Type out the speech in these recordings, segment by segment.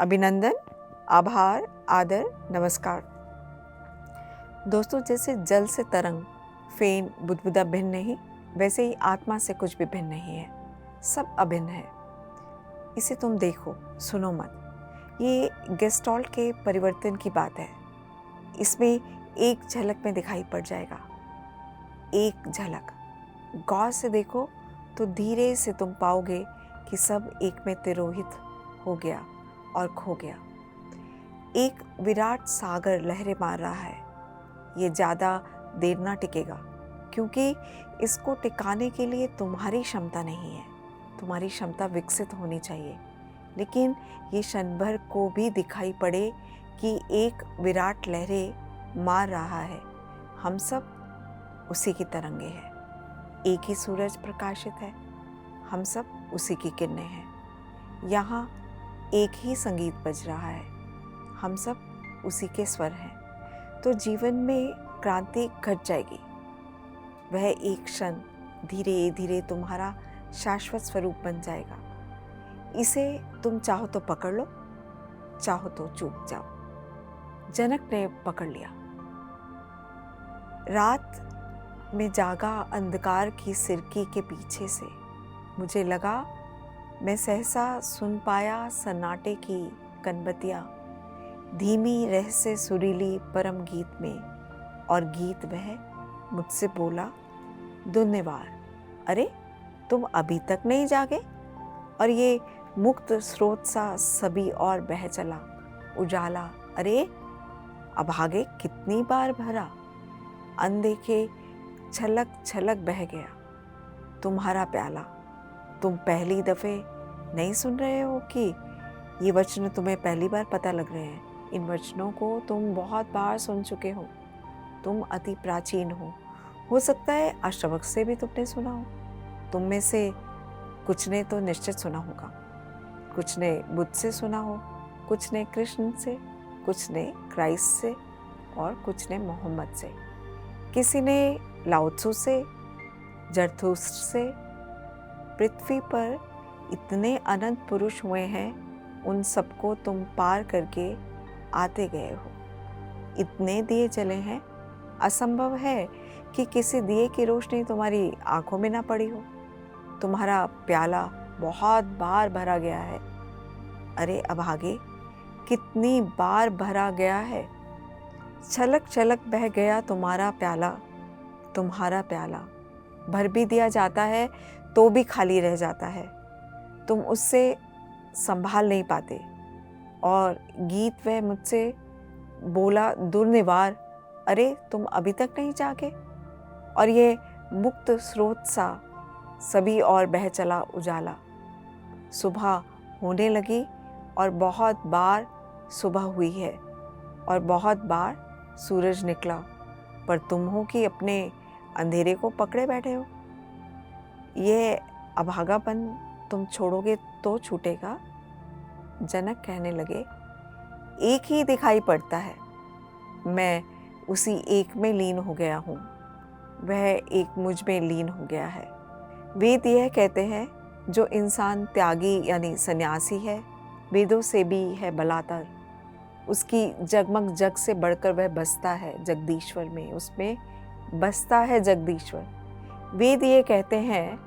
अभिनंदन, आभार, आदर, नमस्कार। दोस्तों, जैसे जल से तरंग, फेन, बुदबुदा भिन्न नहीं, वैसे ही आत्मा से कुछ भी भिन्न नहीं है। सब अभिन्न है। इसे तुम देखो, सुनो मत। ये गेस्टॉल्ट के परिवर्तन की बात है। इसमें एक झलक में दिखाई पड़ जाएगा। एक झलक। गौर से देखो तो धीरे से तुम पाओगे कि सब एक में तिरोहित हो गया और खो गया। एक विराट सागर लहरें मार रहा है। ये ज़्यादा देर ना टिकेगा, क्योंकि इसको टिकाने के लिए तुम्हारी क्षमता नहीं है। तुम्हारी क्षमता विकसित होनी चाहिए। लेकिन ये क्षण भर को भी दिखाई पड़े कि एक विराट लहरें मार रहा है। हम सब उसी की तरंगे हैं। एक ही सूरज प्रकाशित है। हम सब उसी की किरणें हैं। यहाँ एक ही संगीत बज रहा है। हम सब उसी के स्वर हैं। तो जीवन में क्रांति घट जाएगी। वह एक क्षण धीरे धीरे तुम्हारा शाश्वत स्वरूप बन जाएगा। इसे तुम चाहो तो पकड़ लो, चाहो तो चूक जाओ। जनक ने पकड़ लिया। रात में जागा अंधकार की सिरकी के पीछे से मुझे लगा मैं सहसा सुन पाया सन्नाटे की कनबतियाँ, धीमी रहस्य सुरीली परम गीत में। और गीत वह मुझसे बोला, धन्यवाद, अरे तुम अभी तक नहीं जागे? और ये मुक्त स्रोत सा सभी और बह चला उजाला, अरे अभागे कितनी बार भरा, अनदेखे छलक छलक बह गया तुम्हारा प्याला। तुम पहली दफ़े नहीं सुन रहे हो कि ये वचन तुम्हें पहली बार पता लग रहे हैं। इन वचनों को तुम बहुत बार सुन चुके हो। तुम अति प्राचीन हो सकता है अष्टवक्र से भी तुमने सुना हो। तुम में से कुछ ने तो निश्चित सुना होगा। कुछ ने बुद्ध से सुना हो, कुछ ने कृष्ण से, कुछ ने क्राइस्ट से और कुछ ने मोहम्मद से। किसी ने लाओ त्सु से, जरथुस्त्र से। पृथ्वी पर इतने अनंत पुरुष हुए हैं, उन सबको तुम पार करके आते गए हो। इतने दिए जले हैं, असंभव है कि किसी दिए की रोशनी तुम्हारी आंखों में ना पड़ी हो। तुम्हारा प्याला बहुत बार भरा गया है। अरे अभागे, कितनी बार भरा गया है। छलक छलक बह गया तुम्हारा प्याला। तुम्हारा प्याला भर भी दिया जाता है तो भी खाली रह जाता है। तुम उससे संभाल नहीं पाते। और गीत वह मुझसे बोला, दुर्निवार, अरे तुम अभी तक नहीं जागे? और ये मुक्त स्रोत सा सभी और बह चला उजाला। सुबह होने लगी और बहुत बार सुबह हुई है और बहुत बार सूरज निकला, पर तुम हो कि अपने अंधेरे को पकड़े बैठे हो। ये अभागापन तुम छोड़ोगे तो छूटेगा। जनक कहने लगे, एक ही दिखाई पड़ता है। मैं उसी एक में लीन हो गया हूँ। वह एक मुझ में लीन हो गया है। वेद यह कहते हैं, जो इंसान त्यागी यानी सन्यासी है, वेदों से भी है बलातर। उसकी जगमग जग से बढ़कर वह बसता है जगदीश्वर में। उसमें बसता है जगदीश्वर। वेद ये कहते हैं,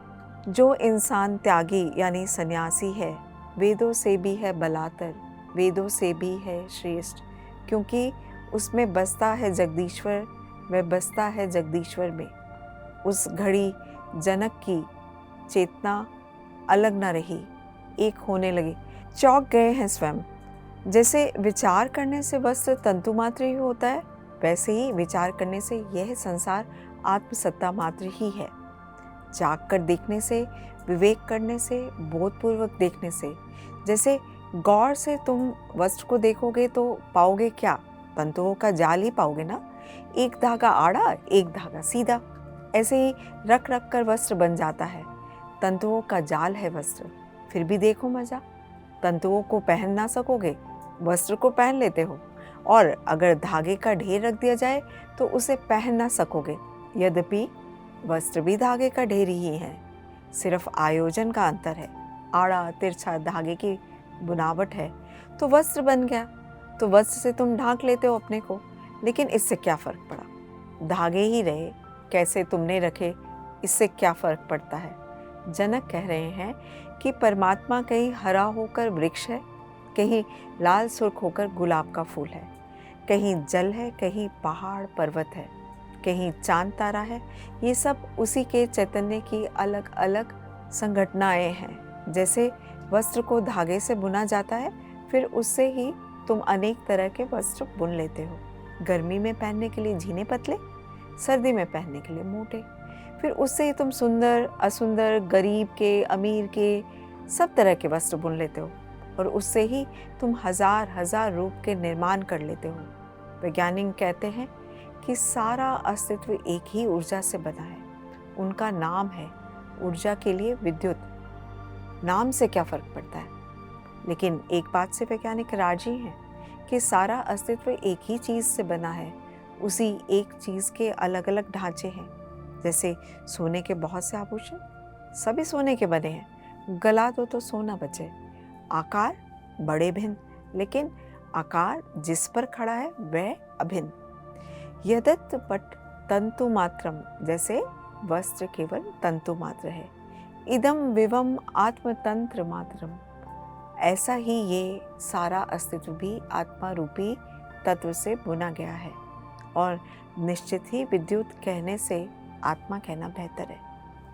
जो इंसान त्यागी यानी सन्यासी है, वेदों से भी है बलातर, वेदों से भी है श्रेष्ठ, क्योंकि उसमें बसता है जगदीश्वर। वह बसता है जगदीश्वर में। उस घड़ी जनक की चेतना अलग न रही, एक होने लगी। चौंक गए हैं स्वयं। जैसे विचार करने से वस्त्र तंतु मात्र ही होता है, वैसे ही विचार करने से यह संसार आत्मसत्ता मात्र ही है। जाग कर देखने से, विवेक करने से, बोधपूर्वक देखने से, जैसे गौर से तुम वस्त्र को देखोगे तो पाओगे क्या? तंतुओं का जाल ही पाओगे ना। एक धागा आड़ा, एक धागा सीधा, ऐसे ही रख रख कर वस्त्र बन जाता है। तंतुओं का जाल है वस्त्र। फिर भी देखो मजा। तंतुओं को पहन ना सकोगे, वस्त्र को पहन लेते हो। और अगर धागे का ढेर रख दिया जाए तो उसे पहन ना सकोगे। यद्यपि वस्त्र भी धागे का ढेर ही है, सिर्फ आयोजन का अंतर है। आड़ा तिरछा धागे की बुनावट है। तो वस्त्र बन गया, तो वस्त्र से तुम ढांक लेते हो अपने को। लेकिन इससे क्या फ़र्क पड़ा? धागे ही रहे, कैसे तुमने रखे, इससे क्या फ़र्क पड़ता है? जनक कह रहे हैं कि परमात्मा कहीं हरा होकर वृक्ष है, कहीं लाल सुर्ख होकर गुलाब का फूल है, कहीं जल है, कहीं पहाड़ पर्वत है, कहीं चांद तारा है। ये सब उसी के चैतन्य की अलग अलग संघटनाएं हैं। जैसे वस्त्र को धागे से बुना जाता है, फिर उससे ही तुम अनेक तरह के वस्त्र बुन लेते हो। गर्मी में पहनने के लिए झीने पतले, सर्दी में पहनने के लिए मोटे। फिर उससे ही तुम सुंदर असुंदर, गरीब के अमीर के सब तरह के वस्त्र बुन लेते हो, और उससे ही तुम हजार हजार रूप के निर्माण कर लेते हो। वैज्ञानिक कहते हैं कि सारा अस्तित्व एक ही ऊर्जा से बना है। उनका नाम है ऊर्जा के लिए विद्युत। नाम से क्या फर्क पड़ता है? लेकिन एक बात से वैज्ञानिक राजी हैं कि सारा अस्तित्व एक ही चीज़ से बना है। उसी एक चीज़ के अलग अलग ढांचे हैं। जैसे सोने के बहुत से आभूषण, सभी सोने के बने हैं, गला दो तो सोना बचे। आकार बड़े भिन्न, लेकिन आकार जिस पर खड़ा है वह अभिन्न। यदत पट तंतु मात्रम, जैसे वस्त्र केवल तंतु मात्र है। इदम विवम आत्मतंत्र मात्रम, ऐसा ही ये सारा अस्तित्व भी आत्मा रूपी तत्व से बुना गया है। और निश्चित ही विद्युत कहने से आत्मा कहना बेहतर है,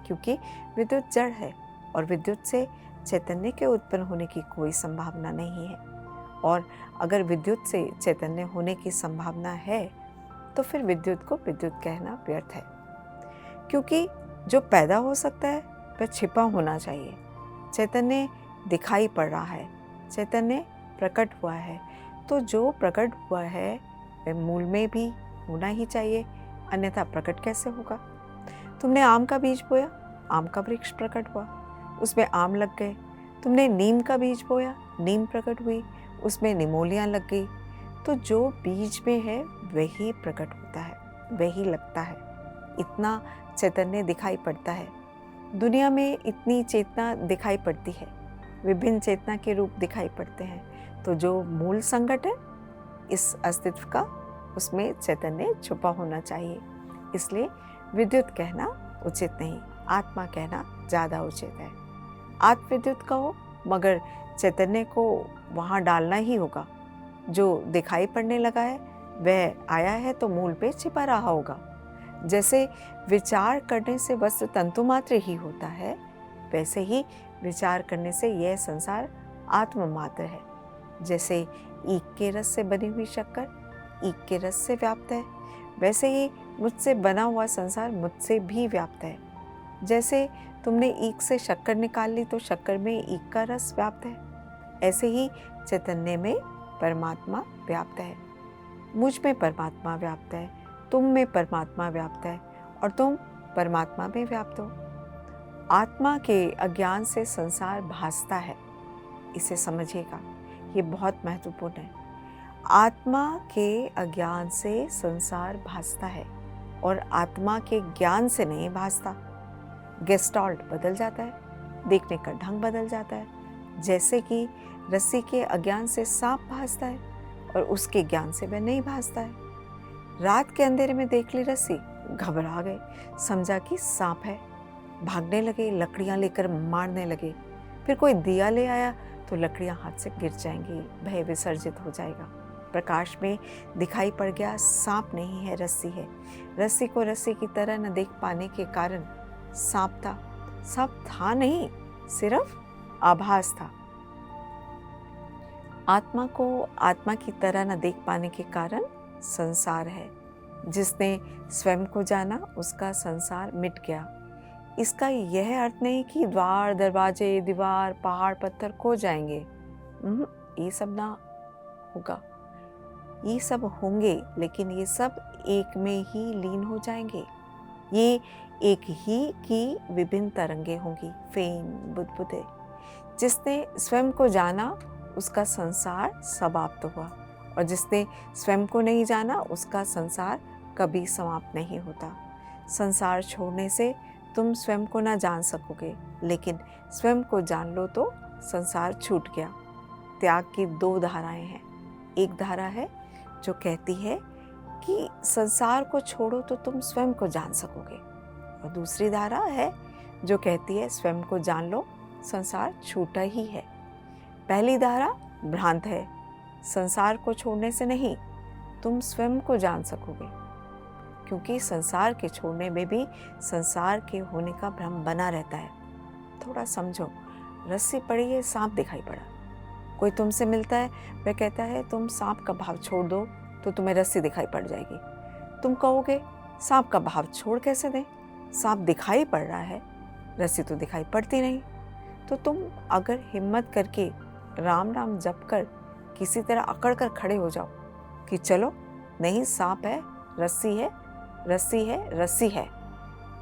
क्योंकि विद्युत जड़ है और विद्युत से चैतन्य के उत्पन्न होने की कोई संभावना नहीं है। और अगर विद्युत से चैतन्य होने की संभावना है तो फिर विद्युत को विद्युत कहना व्यर्थ है, क्योंकि जो पैदा हो सकता है वह छिपा होना चाहिए। चैतन्य दिखाई पड़ रहा है, चैतन्य प्रकट हुआ है, तो जो प्रकट हुआ है वह मूल में भी होना ही चाहिए, अन्यथा प्रकट कैसे होगा? तुमने आम का बीज बोया, आम का वृक्ष प्रकट हुआ, उसमें आम लग गए। तुमने नीम का बीज बोया, नीम प्रकट हुई, उसमें निमोलियाँ लग गई। तो जो बीज में है वही प्रकट होता है, वही लगता है। इतना चैतन्य दिखाई पड़ता है। दुनिया में इतनी चेतना दिखाई पड़ती है, विभिन्न चेतना के रूप दिखाई पड़ते हैं। तो जो मूल संकट है इस अस्तित्व का, उसमें चैतन्य छुपा होना चाहिए। इसलिए विद्युत कहना उचित नहीं, आत्मा कहना ज़्यादा उचित है। आत्मविद्युत कहो, मगर चैतन्य को वहाँ डालना ही होगा। जो दिखाई पड़ने लगा है वह आया है तो मूल पे छिपा रहा होगा। जैसे विचार करने से वस्तु तंतु मात्र ही होता है, वैसे ही विचार करने से यह संसार आत्म मात्र है। जैसे ईख के रस से बनी हुई शक्कर ईख के रस से व्याप्त है, वैसे ही मुझसे बना हुआ संसार मुझसे भी व्याप्त है। जैसे तुमने ईख से शक्कर निकाल ली तो शक्कर में ईख का रस व्याप्त है, ऐसे ही चैतन्य में परमात्मा व्याप्त है। मुझ में परमात्मा व्याप्त है, तुम में परमात्मा व्याप्त है, और तुम परमात्मा में व्याप्त हो। आत्मा के अज्ञान से संसार भासता है, इसे समझिएगा, ये बहुत महत्वपूर्ण है। आत्मा के अज्ञान से संसार भासता है और आत्मा के ज्ञान से नहीं भासता। गेस्टाल्ट बदल जाता है, देखने का ढंग बदल जाता है। जैसे कि रस्सी के अज्ञान से सांप भासता है और उसके ज्ञान से वह नहीं भासता है। रात के अंधेरे में देख ली रस्सी, घबरा गए, समझा कि सांप है, भागने लगे, लकड़ियां लेकर मारने लगे। फिर कोई दिया ले आया तो लकड़ियां हाथ से गिर जाएंगी, भय विसर्जित हो जाएगा। प्रकाश में दिखाई पड़ गया सांप नहीं है, रस्सी है। रस्सी को रस्सी की तरह न देख पाने के कारण सांप था। सांप था नहीं, सिर्फ आभास था। आत्मा को आत्मा की तरह न देख पाने के कारण संसार है। जिसने स्वयं को जाना उसका संसार मिट गया। इसका यह अर्थ नहीं कि द्वार दरवाजे दीवार पहाड़ पत्थर खो जाएंगे, ये सब ना होगा। ये सब होंगे, लेकिन ये सब एक में ही लीन हो जाएंगे। ये एक ही की विभिन्न तरंगे होंगी, फेन बुदबुदे। जिसने स्वयं को जाना उसका संसार समाप्त हुआ, और जिसने स्वयं को नहीं जाना उसका संसार कभी समाप्त नहीं होता। संसार छोड़ने से तुम स्वयं को ना जान सकोगे, लेकिन स्वयं को जान लो तो संसार छूट गया। त्याग की दो धाराएं हैं। एक धारा है जो कहती है कि संसार को छोड़ो तो तुम स्वयं को जान सकोगे, और दूसरी धारा है जो कहती है स्वयं को जान लो, संसार छूटा ही है। पहली धारा भ्रांत है, संसार को छोड़ने से नहीं, तुम स्वयं को जान सकोगे, क्योंकि संसार के छोड़ने में भी संसार के होने का भ्रम बना रहता है। थोड़ा समझो, रस्सी पड़ी है, सांप दिखाई पड़ा, कोई तुमसे मिलता है, वह कहता है तुम सांप का भाव छोड़ दो तो तुम्हें रस्सी दिखाई पड़ जाएगी। तुम कहोगे सांप का भाव छोड़ कैसे दें, सांप दिखाई पड़ रहा है, रस्सी तो दिखाई पड़ती नहीं। तो तुम अगर हिम्मत करके राम राम जप कर किसी तरह अकड़ कर खड़े हो जाओ कि चलो नहीं, सांप है, रस्सी है, रस्सी है, रस्सी है,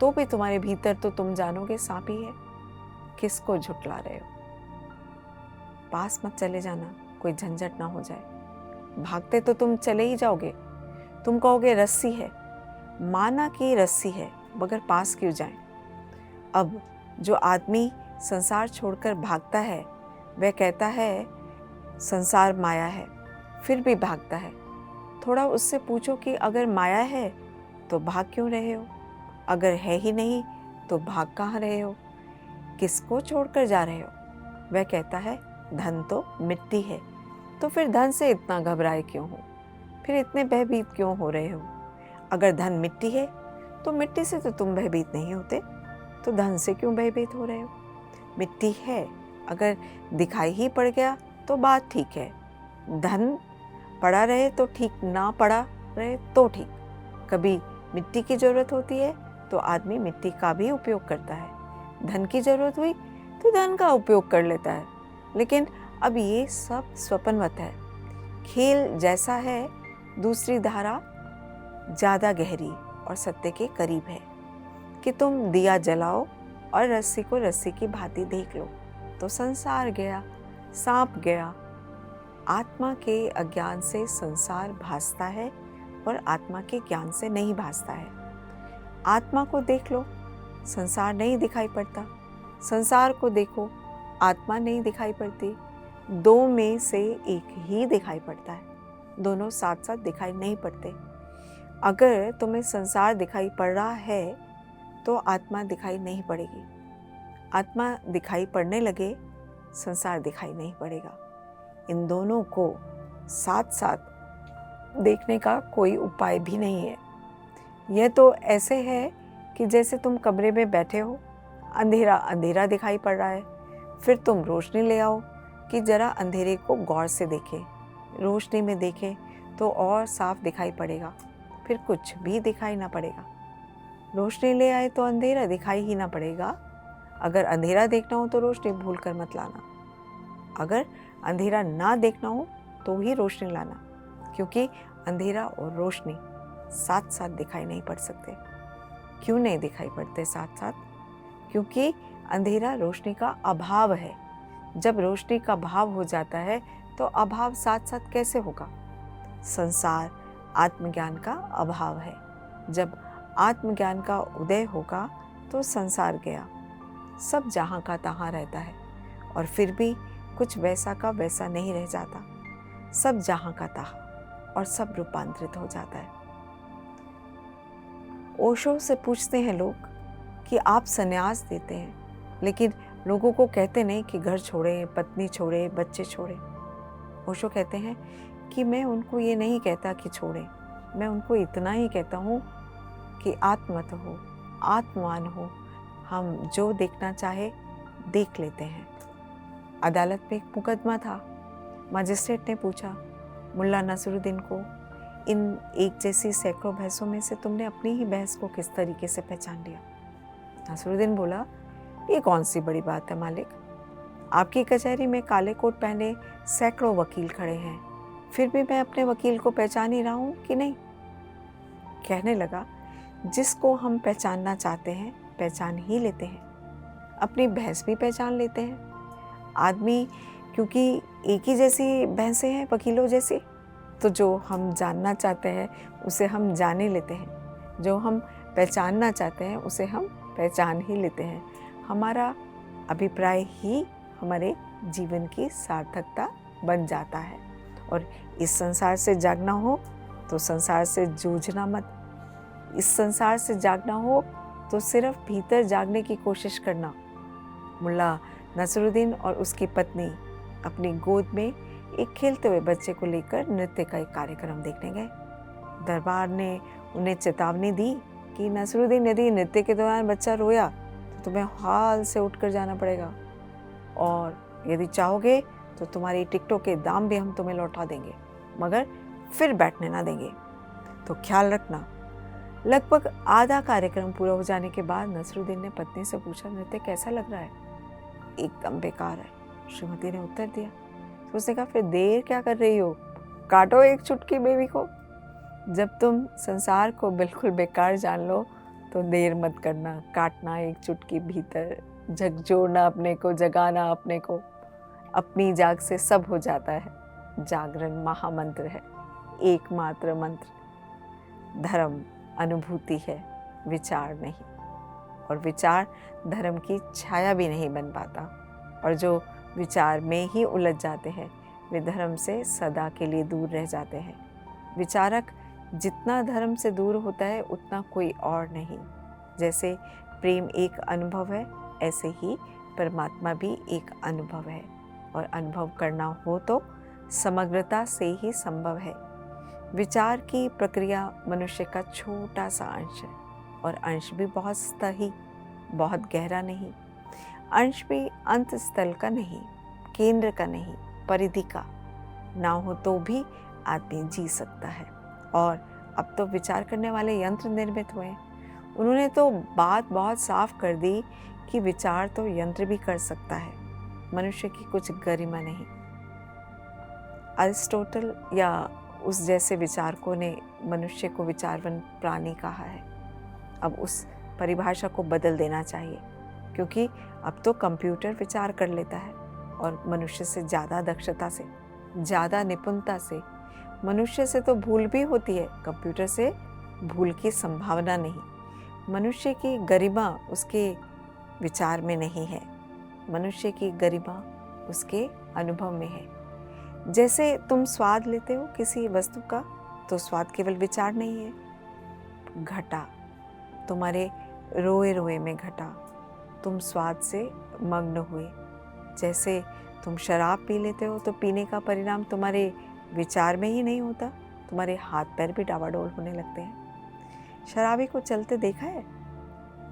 तो भी तुम्हारे भीतर तो तुम जानोगे सांप ही है। किसको झुठला रहे हो? पास मत चले जाना, कोई झंझट ना हो जाए। भागते तो तुम चले ही जाओगे। तुम कहोगे रस्सी है, माना कि रस्सी है, मगर पास क्यों जाएं? अब जो आदमी संसार छोड़कर भागता है वह कहता है संसार माया है, फिर भी भागता है। थोड़ा उससे पूछो कि अगर माया है तो भाग क्यों रहे हो, अगर है ही नहीं तो भाग कहाँ रहे हो, किसको छोड़कर जा रहे हो? वह कहता है धन तो मिट्टी है, तो फिर धन से इतना घबराए क्यों हो, फिर इतने भयभीत क्यों हो रहे हो? अगर धन मिट्टी है तो मिट्टी से तो तुम भयभीत नहीं होते, तो धन से क्यों भयभीत हो रहे हो? मिट्टी है, अगर दिखाई ही पड़ गया तो बात ठीक है, धन पड़ा रहे तो ठीक, ना पड़ा रहे तो ठीक। कभी मिट्टी की ज़रूरत होती है तो आदमी मिट्टी का भी उपयोग करता है, धन की ज़रूरत हुई तो धन का उपयोग कर लेता है। लेकिन अब ये सब स्वप्नवत है, खेल जैसा है। दूसरी धारा ज़्यादा गहरी और सत्य के करीब है कि तुम दिया जलाओ और रस्सी को रस्सी की भांति देख लो तो संसार गया, सांप गया। आत्मा के अज्ञान से संसार भासता है और आत्मा के ज्ञान से नहीं भासता है। आत्मा को देख लो, संसार नहीं दिखाई पड़ता, संसार को देखो, आत्मा नहीं दिखाई पड़ती। दो में से एक ही दिखाई पड़ता है, दोनों साथ साथ दिखाई नहीं पड़ते। अगर तुम्हें संसार दिखाई पड़ रहा है तो आत्मा दिखाई नहीं पड़ेगी। आत्मा दिखाई पड़ने लगे, संसार दिखाई नहीं पड़ेगा। इन दोनों को साथ साथ देखने का कोई उपाय भी नहीं है। यह तो ऐसे है कि जैसे तुम कमरे में बैठे हो, अंधेरा अंधेरा दिखाई पड़ रहा है, फिर तुम रोशनी ले आओ कि जरा अंधेरे को गौर से देखें। रोशनी में देखें तो और साफ दिखाई पड़ेगा, फिर कुछ भी दिखाई ना पड़ेगा। रोशनी ले आए तो अंधेरा दिखाई ही ना पड़ेगा। अगर अंधेरा देखना हो तो रोशनी भूल कर मत लाना, अगर अंधेरा ना देखना हो तो ही रोशनी लाना, क्योंकि अंधेरा और रोशनी साथ साथ दिखाई नहीं पड़ सकते। क्यों नहीं दिखाई पड़ते साथ साथ? क्योंकि अंधेरा रोशनी का अभाव है। जब रोशनी का भाव हो जाता है तो अभाव साथ साथ कैसे होगा? संसार आत्मज्ञान का अभाव है। जब आत्मज्ञान का उदय होगा तो संसार गया, सब जहाँ का तहाँ रहता है, और फिर भी कुछ वैसा का वैसा नहीं रह जाता। सब जहाँ का तहाँ और सब रूपांतरित हो जाता है। ओशो से पूछते हैं लोग कि आप संन्यास देते हैं, लेकिन लोगों को कहते नहीं कि घर छोड़े, पत्नी छोड़े, बच्चे छोड़े। ओशो कहते हैं कि मैं उनको ये नहीं कहता कि छोड़ें, मैं उनको इतना ही कहता हूँ कि आत्मत हो, आत्मान हो, हम जो देखना चाहे देख लेते हैं। अदालत में एक मुकदमा था। मजिस्ट्रेट ने पूछा मुल्ला नसरुद्दीन को, इन एक जैसी सैकड़ों भैंसों में से तुमने अपनी ही भैंस को किस तरीके से पहचान लिया? नसरुद्दीन बोला, ये कौन सी बड़ी बात है मालिक, आपकी कचहरी में काले कोट पहने सैकड़ों वकील खड़े हैं, फिर भी मैं अपने वकील को पहचान ही रहा हूँ कि नहीं? कहने लगा, जिसको हम पहचानना चाहते हैं पहचान ही लेते हैं, अपनी भैंस भी पहचान लेते हैं। आदमी क्योंकि एक ही जैसी भैंसें हैं वकीलों जैसी, तो जो हम जानना चाहते हैं उसे हम जान ही लेते हैं, जो हम पहचानना चाहते हैं उसे हम पहचान ही लेते हैं। हमारा अभिप्राय ही हमारे जीवन की सार्थकता बन जाता है। और इस संसार से जागना हो तो संसार से जूझना मत। इस संसार से जागना हो तो सिर्फ भीतर जागने की कोशिश करना। मुल्ला नसरुद्दीन और उसकी पत्नी अपनी गोद में एक खेलते हुए बच्चे को लेकर नृत्य का एक कार्यक्रम देखने गए। दरबार ने उन्हें चेतावनी दी कि नसरुद्दीन, यदि नृत्य के दौरान बच्चा रोया तो तुम्हें हाल से उठकर जाना पड़ेगा, और यदि चाहोगे तो तुम्हारी टिकटों के दाम भी हम तुम्हें लौटा देंगे, मगर फिर बैठने ना देंगे, तो ख्याल रखना। लगभग आधा कार्यक्रम पूरा हो जाने के बाद नसरुद्दीन ने पत्नी से पूछा, नृत्य कैसा लग रहा है? एकदम बेकार है, श्रीमती ने उत्तर दिया। तो उसने कहा, फिर देर क्या कर रही हो, काटो एक चुटकी बेबी को। जब तुम संसार को बिल्कुल बेकार जान लो तो देर मत करना, काटना एक चुटकी भीतर, झकझोरना अपने को, जगाना अपने को। अपनी जाग से सब हो जाता है। जागरण महामंत्र है, एकमात्र मंत्र। धर्म अनुभूति है, विचार नहीं, और विचार धर्म की छाया भी नहीं बन पाता। और जो विचार में ही उलझ जाते हैं वे धर्म से सदा के लिए दूर रह जाते हैं। विचारक जितना धर्म से दूर होता है उतना कोई और नहीं। जैसे प्रेम एक अनुभव है, ऐसे ही परमात्मा भी एक अनुभव है, और अनुभव करना हो तो समग्रता से ही संभव है। विचार की प्रक्रिया मनुष्य का छोटा सा अंश है, और अंश भी बहुत सतही, बहुत गहरा नहीं। अंश भी अंत स्थल का नहीं, केंद्र का नहीं, परिधि का। ना हो तो भी आदमी जी सकता है। और अब तो विचार करने वाले यंत्र निर्मित हुए हैं। उन्होंने तो बात बहुत साफ कर दी कि विचार तो यंत्र भी कर सकता है, मनुष्य की कुछ गरिमा नहीं। अरिस्टोटल या उस जैसे विचारकों ने मनुष्य को विचारवान प्राणी कहा है। अब उस परिभाषा को बदल देना चाहिए, क्योंकि अब तो कंप्यूटर विचार कर लेता है, और मनुष्य से ज़्यादा दक्षता से, ज़्यादा निपुणता से। मनुष्य से तो भूल भी होती है, कंप्यूटर से भूल की संभावना नहीं। मनुष्य की गरिमा उसके विचार में नहीं है, मनुष्य की गरिमा उसके अनुभव में है। जैसे तुम स्वाद लेते हो किसी वस्तु का, तो स्वाद केवल विचार नहीं है। घटा, तुम्हारे रोए रोए में घटा, तुम स्वाद से मग्न हुए। जैसे तुम शराब पी लेते हो तो पीने का परिणाम तुम्हारे विचार में ही नहीं होता, तुम्हारे हाथ पैर भी डावाडोल होने लगते हैं। शराबी को चलते देखा है,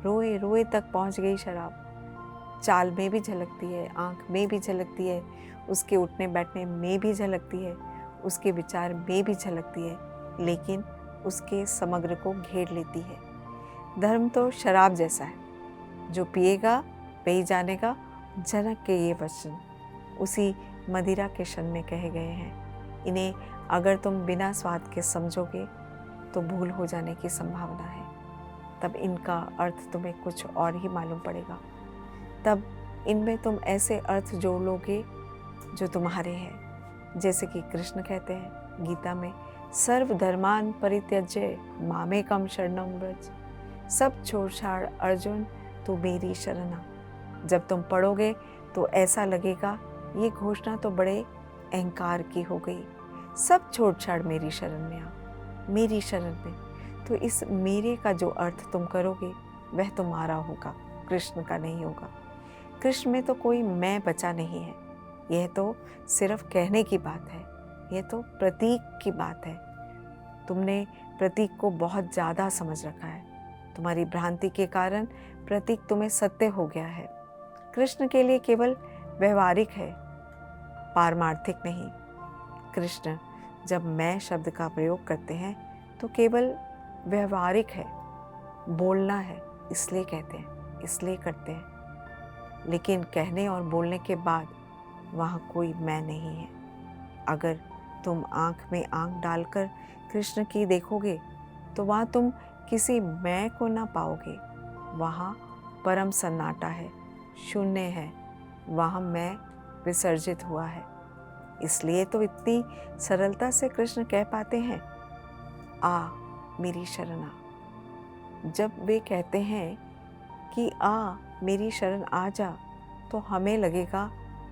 रोए रोए तक पहुंच गई शराब। चाल में भी झलकती है, आंख में भी झलकती है, उसके उठने बैठने में भी झलकती है, उसके विचार में भी झलकती है, लेकिन उसके समग्र को घेर लेती है। धर्म तो शराब जैसा है, जो पिएगा पी जानेगा। जनक के ये वचन उसी मदिरा के क्षण में कहे गए हैं। इन्हें अगर तुम बिना स्वाद के समझोगे तो भूल हो जाने की संभावना है। तब इनका अर्थ तुम्हें कुछ और ही मालूम पड़ेगा। तब इनमें तुम ऐसे अर्थ जोड़ लोगे जो तुम्हारे हैं। जैसे कि कृष्ण कहते हैं गीता में, सर्व धर्मान परित्यज्य मामेकम शरणं व्रज। सब छोड़ छाड़ अर्जुन तू मेरी शरणा। जब तुम पढ़ोगे तो ऐसा लगेगा ये घोषणा तो बड़े अहंकार की हो गई। सब छोड़ छाड़ मेरी शरण में आ, मेरी शरण में। तो इस मेरे का जो अर्थ तुम करोगे वह तुम्हारा होगा, कृष्ण का नहीं होगा। कृष्ण में तो कोई मैं बचा नहीं है। यह तो सिर्फ कहने की बात है, यह तो प्रतीक की बात है। तुमने प्रतीक को बहुत ज़्यादा समझ रखा है। तुम्हारी भ्रांति के कारण प्रतीक तुम्हें सत्य हो गया है। कृष्ण के लिए केवल व्यवहारिक है, पारमार्थिक नहीं। कृष्ण जब मैं शब्द का प्रयोग करते हैं तो केवल व्यवहारिक है, बोलना है इसलिए कहते हैं, इसलिए करते हैं। लेकिन कहने और बोलने के बाद वहाँ कोई मैं नहीं है। अगर तुम आँख में आँख डालकर कृष्ण की देखोगे तो वहाँ तुम किसी मैं को ना पाओगे। वहाँ परम सन्नाटा है, शून्य है, वहाँ मैं विसर्जित हुआ है। इसलिए तो इतनी सरलता से कृष्ण कह पाते हैं, आ मेरी शरण आ। जब वे कहते हैं कि आ मेरी शरण आ जा, तो हमें लगेगा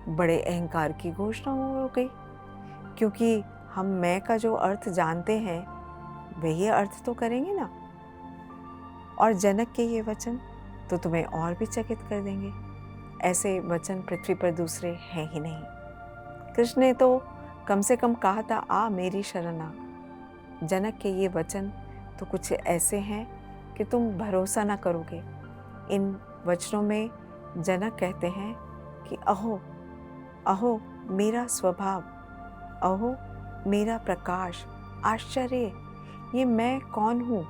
बड़े अहंकार की घोषणा हो गई। क्योंकि हम मैं का जो अर्थ जानते हैं वही अर्थ तो करेंगे ना। और जनक के ये वचन तो तुम्हें और भी चकित कर देंगे। ऐसे वचन पृथ्वी पर दूसरे हैं ही नहीं। कृष्ण ने तो कम से कम कहा था, आ मेरी शरण आ। जनक के ये वचन तो कुछ ऐसे हैं कि तुम भरोसा ना करोगे। इन वचनों में जनक कहते हैं कि अहो अहो मेरा स्वभाव, अहो मेरा प्रकाश, आश्चर्य, ये मैं कौन हूँ,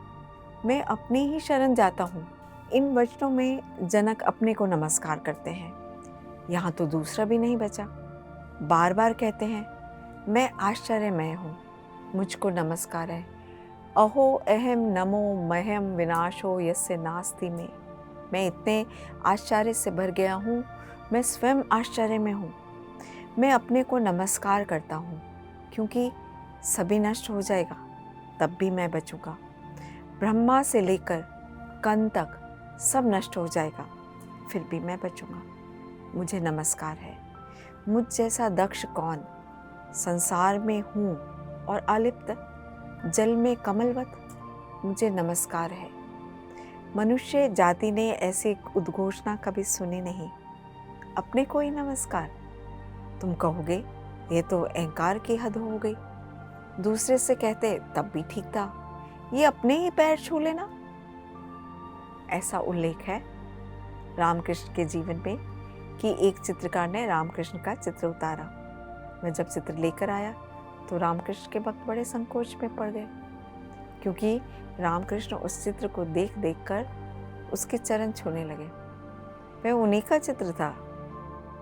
मैं अपनी ही शरण जाता हूँ। इन वचनों में जनक अपने को नमस्कार करते हैं। यहाँ तो दूसरा भी नहीं बचा। बार बार कहते हैं, मैं आश्चर्यमय हूँ, मुझको नमस्कार है। अहो अहम नमो मह्यम विनाशो यस्य नास्ति में। मैं इतने आश्चर्य से भर गया हूँ, मैं स्वयं आश्चर्य में हूँ। मैं अपने को नमस्कार करता हूँ, क्योंकि सभी नष्ट हो जाएगा तब भी मैं बचूंगा। ब्रह्मा से लेकर कण तक सब नष्ट हो जाएगा, फिर भी मैं बचूंगा। मुझे नमस्कार है। मुझ जैसा दक्ष कौन, संसार में हूँ और अलिप्त, जल में कमलवत, मुझे नमस्कार है। मनुष्य जाति ने ऐसी उद्घोषणा कभी सुनी नहीं। अपने को ही नमस्कार। तुम कहोगे ये तो अहंकार की हद हो गई। दूसरे से कहते तब भी ठीक था, ये अपने ही पैर छू लेना। ऐसा उल्लेख है रामकृष्ण के जीवन में कि एक चित्रकार ने रामकृष्ण का चित्र उतारा। वह जब चित्र लेकर आया तो रामकृष्ण के भक्त बड़े संकोच में पड़ गए, क्योंकि रामकृष्ण उस चित्र को देख देख कर उसके चरण छूने लगे। वह उन्हीं का चित्र था।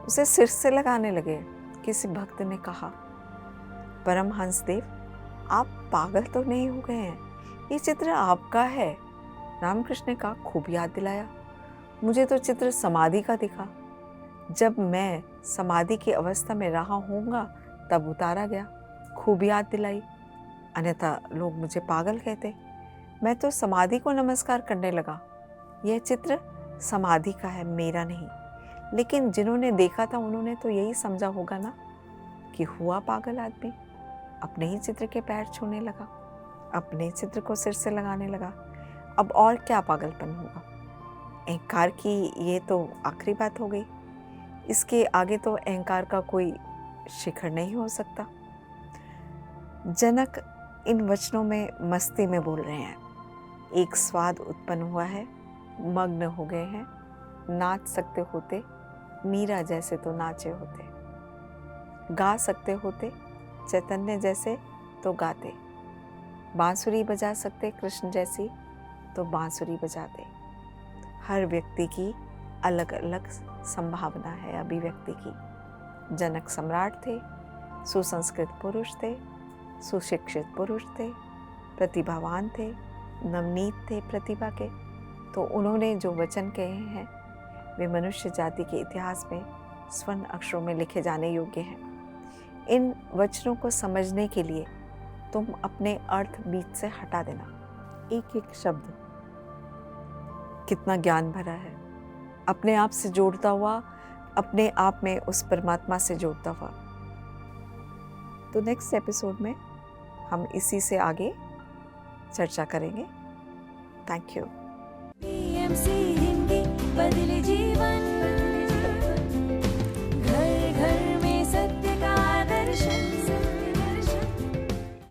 उसे सिर से लगाने लगे। किसी भक्त ने कहा, परमहंस देव, आप पागल तो नहीं हो गए हैं, ये चित्र आपका है। रामकृष्ण ने कहा, खूब याद दिलाया। मुझे तो चित्र समाधि का दिखा। जब मैं समाधि की अवस्था में रहा होऊंगा तब उतारा गया। खूब याद दिलाई, अन्यथा लोग मुझे पागल कहते। मैं तो समाधि को नमस्कार करने लगा। यह चित्र समाधि का है, मेरा नहीं। लेकिन जिन्होंने देखा था उन्होंने तो यही समझा होगा ना कि हुआ पागल आदमी। अपने ही चित्र के पैर छूने लगा, अपने चित्र को सिर से लगाने लगा। अब और क्या पागलपन होगा। अहंकार की ये तो आखिरी बात हो गई। इसके आगे तो अहंकार का कोई शिखर नहीं हो सकता। जनक इन वचनों में मस्ती में बोल रहे हैं। एक स्वाद उत्पन्न हुआ है, मग्न हो गए हैं। नाच सकते होते मीरा जैसे तो नाचे होते, गा सकते होते चैतन्य जैसे तो गाते, बांसुरी बजा सकते कृष्ण जैसी तो बांसुरी बजाते। हर व्यक्ति की अलग अलग संभावना है अभिव्यक्ति की। जनक सम्राट थे, सुसंस्कृत पुरुष थे, सुशिक्षित पुरुष थे, प्रतिभावान थे, नवनीत थे प्रतिभा के। तो उन्होंने जो वचन कहे हैं वे मनुष्य जाति के इतिहास में स्वर्ण अक्षरों में लिखे जाने योग्य हैं। इन वचनों को समझने के लिए तुम अपने अर्थ बीच से हटा देना। एक एक शब्द कितना ज्ञान भरा है, अपने आप से जोड़ता हुआ, अपने आप में उस परमात्मा से जोड़ता हुआ। तो नेक्स्ट एपिसोड में हम इसी से आगे चर्चा करेंगे। Thank you. PMC हिंदी बदले जीवन।